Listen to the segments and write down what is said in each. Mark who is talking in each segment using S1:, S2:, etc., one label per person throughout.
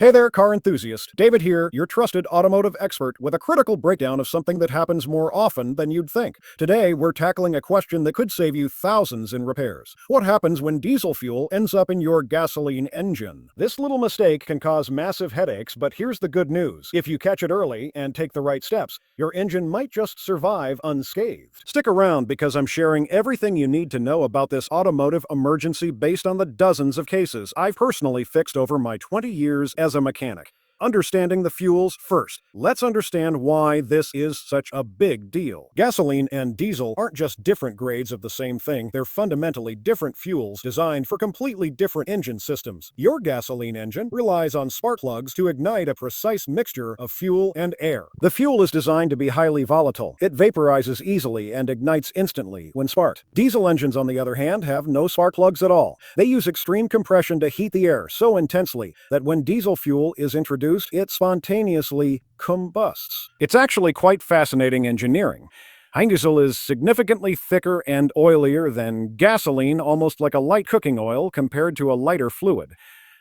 S1: Hey there, car enthusiast. David here, your trusted automotive expert with a critical breakdown of something that happens more often than you'd think. Today, we're tackling a question that could save you thousands in repairs. What happens when diesel fuel ends up in your gasoline engine? This little mistake can cause massive headaches, but here's the good news. If you catch it early and take the right steps, your engine might just survive unscathed. Stick around because I'm sharing everything you need to know about this automotive emergency based on the dozens of cases I've personally fixed over my 20 years as a mechanic. Understanding the fuels first. Let's understand why this is such a big deal. Gasoline and diesel aren't just different grades of the same thing, they're fundamentally different fuels designed for completely different engine systems. Your gasoline engine relies on spark plugs to ignite a precise mixture of fuel and air. The fuel is designed to be highly volatile. It vaporizes easily and ignites instantly when sparked. Diesel engines, on the other hand, have no spark plugs at all. They use extreme compression to heat the air so intensely that when diesel fuel is introduced, it spontaneously combusts. It's actually quite fascinating engineering. Diesel is significantly thicker and oilier than gasoline, almost like a light cooking oil compared to a lighter fluid.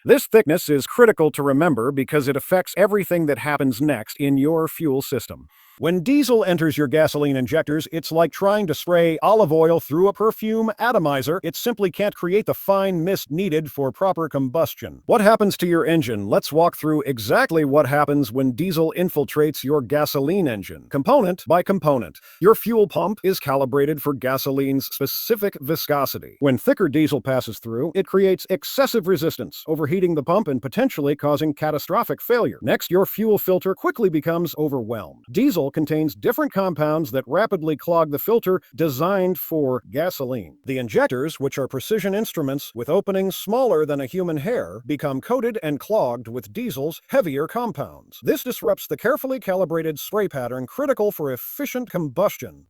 S1: This thickness is critical to remember because it affects everything that happens next in your fuel system. When diesel enters your gasoline injectors, it's like trying to spray olive oil through a perfume atomizer. It simply can't create the fine mist needed for proper combustion. What happens to your engine? Let's walk through exactly what happens when diesel infiltrates your gasoline engine, component by component. Your fuel pump is calibrated for gasoline's specific viscosity. When thicker diesel passes through, it creates excessive resistance, overheating the pump and potentially causing catastrophic failure. Next, your fuel filter quickly becomes overwhelmed. Diesel contains different compounds that rapidly clog the filter designed for gasoline. The injectors, which are precision instruments with openings smaller than a human hair, become coated and clogged with diesel's heavier compounds. This disrupts the carefully calibrated spray pattern critical for efficient combustion.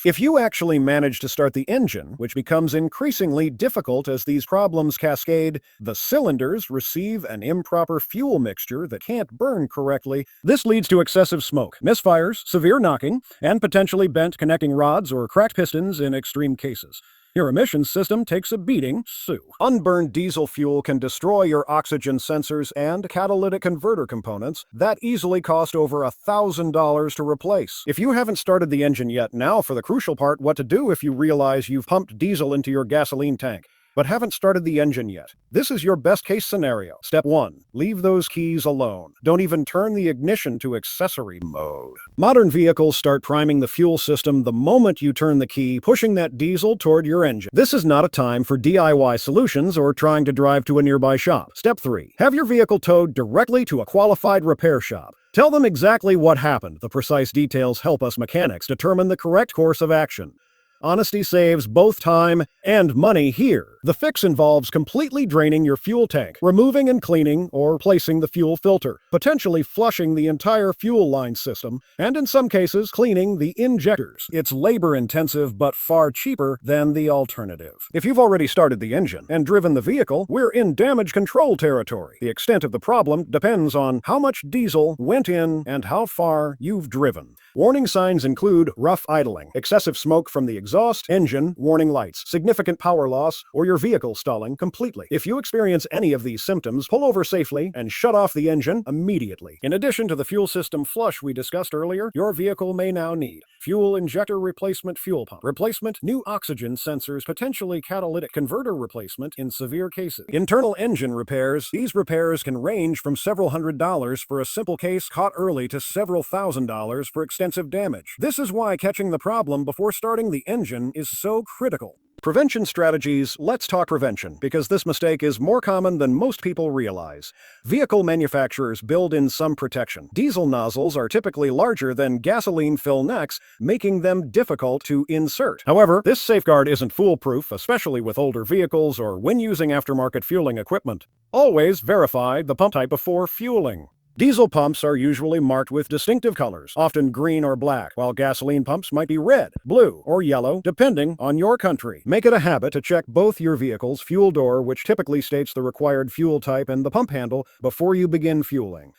S1: If you actually manage to start the engine, which becomes increasingly difficult as these problems cascade, the cylinders receive an improper fuel mixture that can't burn correctly. This leads to excessive smoke, misfires, severe knocking, and potentially bent connecting rods or cracked pistons in extreme cases. Your emissions system takes a beating, too. Unburned diesel fuel can destroy your oxygen sensors and catalytic converter components that easily cost over $1,000 to replace. If you haven't started the engine yet, now for the crucial part: what to do if you realize you've pumped diesel into your gasoline tank but haven't started the engine yet. This is your best-case scenario. Step 1. Leave those keys alone. Don't even turn the ignition to accessory mode. Modern vehicles start priming the fuel system the moment you turn the key, pushing that diesel toward your engine. This is not a time for DIY solutions or trying to drive to a nearby shop. Step 3. Have your vehicle towed directly to a qualified repair shop. Tell them exactly what happened. The precise details help us mechanics determine the correct course of action. Honesty saves both time and money here. The fix involves completely draining your fuel tank, removing and cleaning or replacing the fuel filter, potentially flushing the entire fuel line system, and in some cases, cleaning the injectors. It's labor-intensive but far cheaper than the alternative. If you've already started the engine and driven the vehicle, we're in damage control territory. The extent of the problem depends on how much diesel went in and how far you've driven. Warning signs include rough idling, excessive smoke from the exhaust, engine warning lights, significant power loss, or your vehicle stalling completely. If you experience any of these symptoms, pull over safely and shut off the engine immediately. In addition to the fuel system flush we discussed earlier, your vehicle may now need fuel injector replacement, fuel pump replacement, new oxygen sensors, potentially catalytic converter replacement in severe cases. Internal engine repairs. These repairs can range from several $100s for a simple case caught early to several $1,000s for extensive damage. This is why catching the problem before starting the engine is so critical. Prevention strategies. Let's talk prevention, because this mistake is more common than most people realize. Vehicle manufacturers build in some protection. Diesel nozzles are typically larger than gasoline fill necks, making them difficult to insert. However, this safeguard isn't foolproof, especially with older vehicles or when using aftermarket fueling equipment. Always verify the pump type before fueling. Diesel pumps are usually marked with distinctive colors, often green or black, while gasoline pumps might be red, blue, or yellow, depending on your country. Make it a habit to check both your vehicle's fuel door, which typically states the required fuel type, and the pump handle before you begin fueling.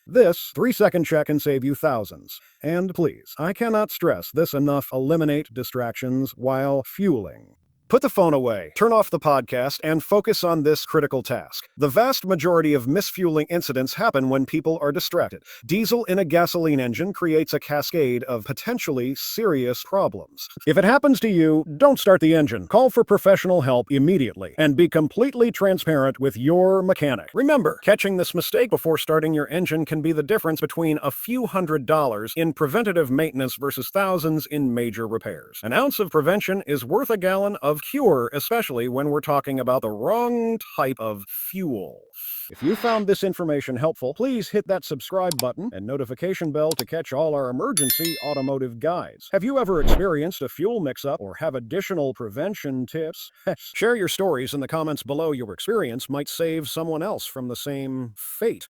S1: This 3-second check can save you thousands. And please, I cannot stress this enough: eliminate distractions while fueling. Put the phone away, turn off the podcast, and focus on this critical task. The vast majority of misfueling incidents happen when people are distracted. Diesel in a gasoline engine creates a cascade of potentially serious problems. If it happens to you, don't start the engine. Call for professional help immediately and be completely transparent with your mechanic. Remember, catching this mistake before starting your engine can be the difference between a few $100s in preventative maintenance versus thousands in major repairs. An ounce of prevention is worth a gallon of cure, especially when we're talking about the wrong type of fuel. If you found this information helpful, please hit that subscribe button and notification bell to catch all our emergency automotive guides. Have you ever experienced a fuel mix-up or have additional prevention tips? Share your stories in the comments below. Your experience might save someone else from the same fate.